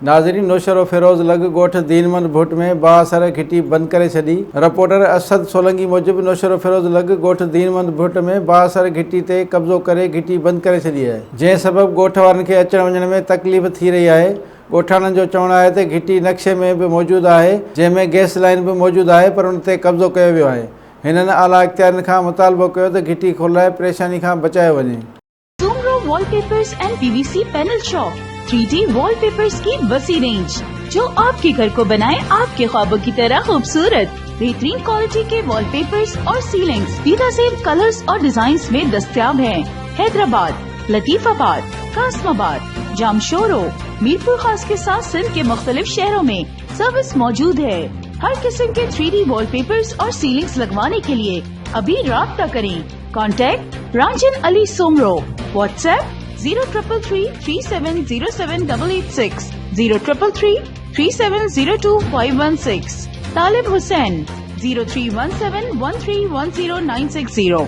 नाज़रीन, नौशरो फिरोज़ लग ॻोठ दीनमंद भुट में बाअसर घिटी बंद करे छॾी। रिपोर्टर असद सोलंकी मूजिब नौशरो फिरोज़ लग ॻोठ दीनमंद भुट में बाअसर घिटी ते कब्ज़ो करे घिटी बंद करे छॾी आहे, जंहिं सबब ॻोठ वारनि खे अचण वञण में तकलीफ़ थी रही आहे। ॻोठाणनि जो चवणु आहे त घिटी नक्शे में बि मौजूदु आहे, जंहिंमें गैस लाइन बि मौजूदु आहे, पर उन ते कब्ज़ो कयो वियो आहे। हिननि आला इख्तियारनि खां मुतालबो कयो त घिटी खोलाए परेशानी खां बचायो वञे। Soomro wallpapers and PVC panel shop 3D wallpapers की वसी रेंज, जो आपके घर को बनाए आपके ख्वाबों की तरह खूबसूरत। बेहतरीन क्वालिटी के वॉलपेपर्स और सीलिंग्स बेहतरीन कलर्स और डिजाइन्स में दस्तयाब हैं। हैदराबाद, लतीफाबाद, कासमाबाद, जामशोरो, मीरपुर खास के साथ सिंध के मुख्तलिफ शहरों में सर्विस मौजूद है। हर किस्म के 3D वॉलपेपर्स और सीलिंग्स लगवाने के लिए अभी राब्ता करें। कॉन्टैक्ट रांजन अली सोमरो। व्हाट्सएप 0333370786, 03333702 516। तालिब हुसैन 031713109660।